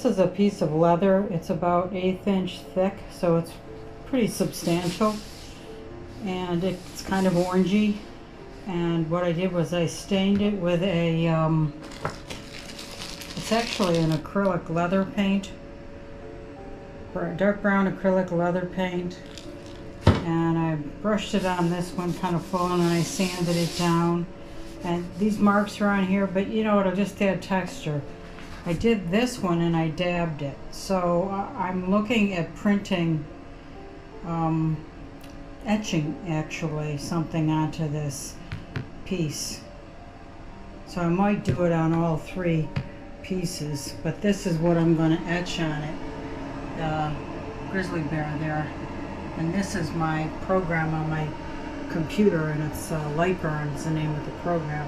this is a piece of leather. It's about 1/8 inch thick, so it's pretty substantial. And it's kind of orangey. And what I did was I stained it with a, it's actually an acrylic leather paint. Dark brown acrylic leather paint. And I brushed it on this one kind of full, and then I sanded it down. And these marks are on here, but you know, it'll just add texture. I did this one and I dabbed it. So I'm looking at printing, etching actually something onto this piece. So I might do it on all 3 pieces, but this is what I'm going to etch on it. Grizzly bear there. And this is my program on my computer, and it's Lightburn is the name of the program.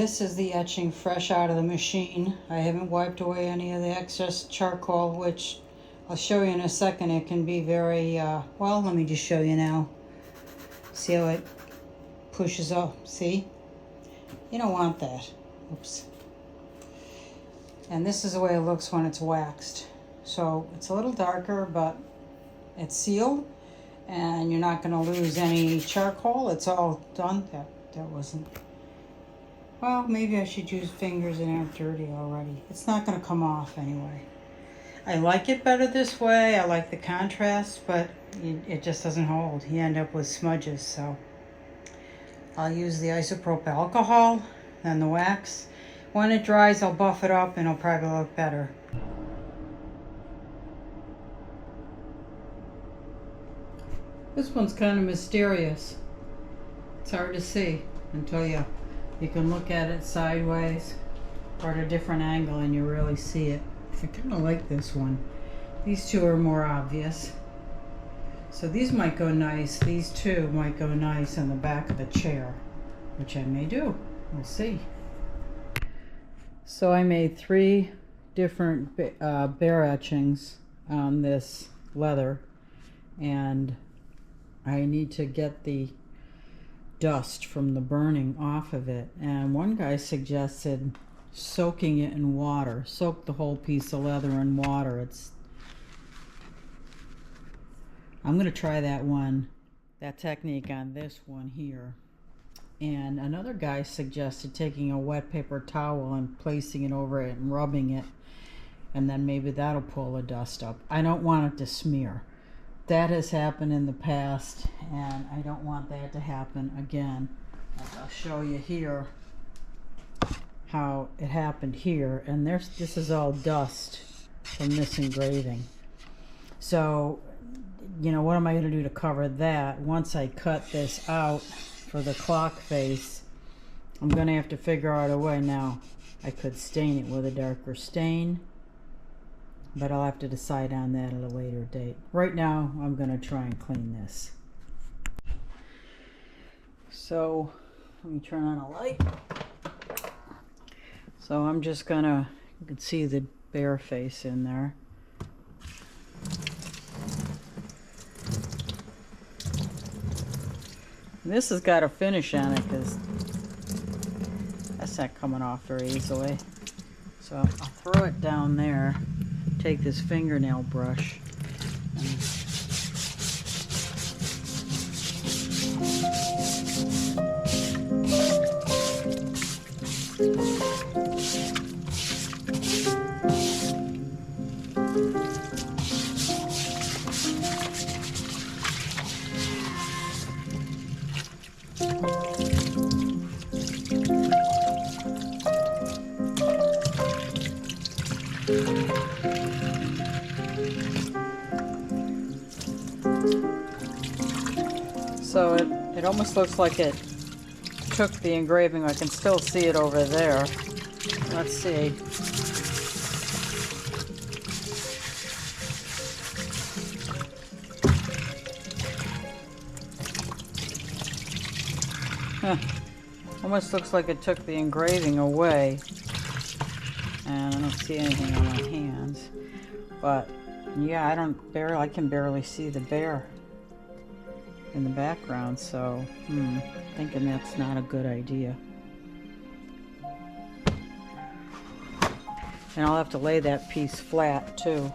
this is the etching fresh out of the machine. I haven't wiped away any of the excess charcoal, which I'll show you in a second. It can be very, well, let me just show you now. See how it pushes up, see? You don't want that. Oops. And this is the way it looks when it's waxed. So it's a little darker, but it's sealed, and you're not going to lose any charcoal. It's all done. That wasn't, well, maybe I should use fingers and aren't dirty already. It's not going to come off anyway. I like it better this way. I like the contrast, but it just doesn't hold. You end up with smudges, so I'll use the isopropyl alcohol and the wax. When it dries, I'll buff it up and it'll probably look better. This one's kind of mysterious. It's hard to see until you can look at it sideways or at a different angle and you really see it. I kind of like this one. These two are more obvious. So these might go nice. These two might go nice on the back of the chair, which I may do. We'll see. So I made 3 different bear etchings on this leather, and I need to get the dust from the burning off of it. And one guy suggested soaking it in water. Soak the whole piece of leather in water. I'm going to try that technique on this one here. And another guy suggested taking a wet paper towel and placing it over it and rubbing it, and then maybe that'll pull the dust up. I don't want it to smear. That has happened in the past, and I don't want that to happen again. I'll show you here how it happened here, and this is all dust from this engraving. So, you know, what am I going to do to cover that? Once I cut this out for the clock face, I'm going to have to figure out a way. Now, I could stain it with a darker stain, but I'll have to decide on that at a later date. Right now, I'm going to try and clean this. So, let me turn on a light. So I'm just going to, you can see the bear face in there. This has got a finish on it because that's not coming off very easily. So I'll throw it down there, take this fingernail brush, and so it almost looks like it took the engraving. I can still see it over there. Let's see. Huh. Almost looks like it took the engraving away. And I don't see anything on my hands. But yeah, I can barely see the bear in the background, so thinking that's not a good idea. And I'll have to lay that piece flat too,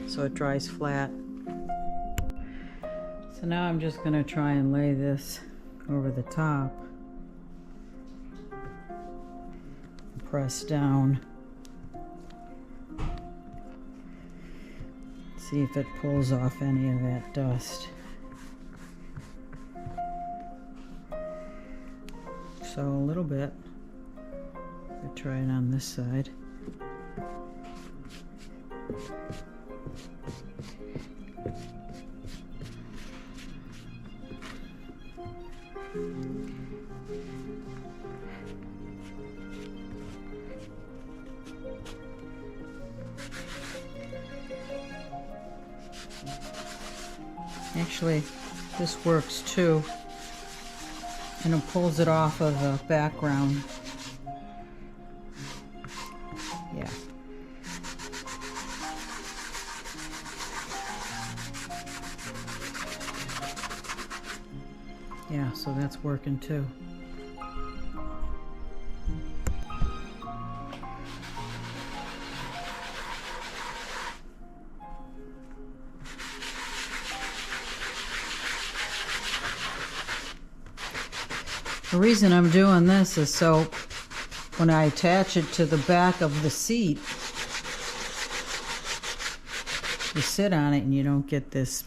so it dries flat. So now I'm just going to try and lay this over the top, press down, see if it pulls off any of that dust. So a little bit. I'll try it on this side. Actually, this works too. and it pulls it off of the background. Yeah. Yeah, so that's working too. The reason I'm doing this is so when I attach it to the back of the seat, you sit on it and you don't get this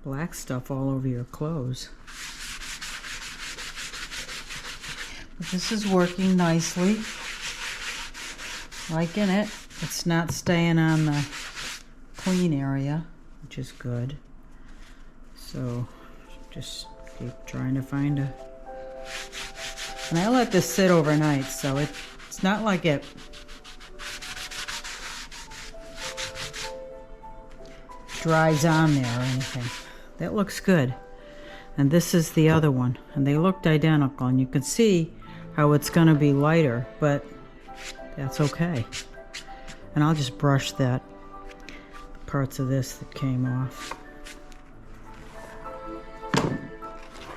black stuff all over your clothes. But this is working nicely. Liking it. It's not staying on the clean area, which is good. So just keep trying to find a... And I let this sit overnight, so it's not like it dries on there or anything. That looks good. And this is the other one, and they looked identical, and you can see how it's going to be lighter, but that's okay. And I'll just brush that parts of this that came off.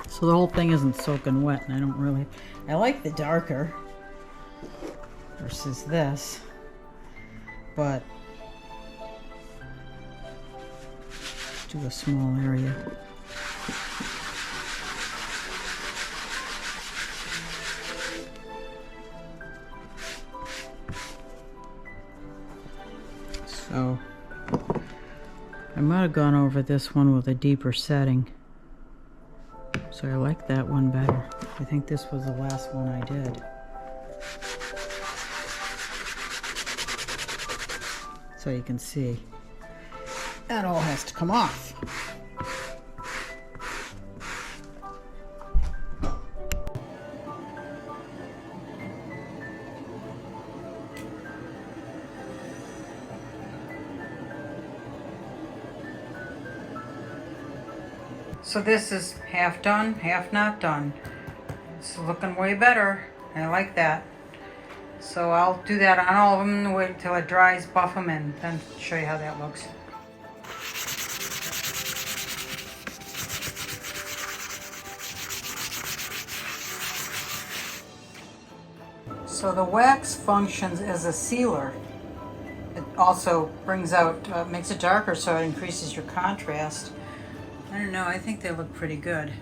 So the whole thing isn't soaking wet, and I like the darker versus this, but do a small area. So I might have gone over this one with a deeper setting. So I like that one better. I think this was the last one I did. So you can see that all has to come off. So this is half done, half not done. It's looking way better. I like that. So I'll do that on all of them, wait until it dries, buff them, and then show you how that looks. So the wax functions as a sealer. It also brings out, makes it darker, so it increases your contrast. I don't know, I think they look pretty good.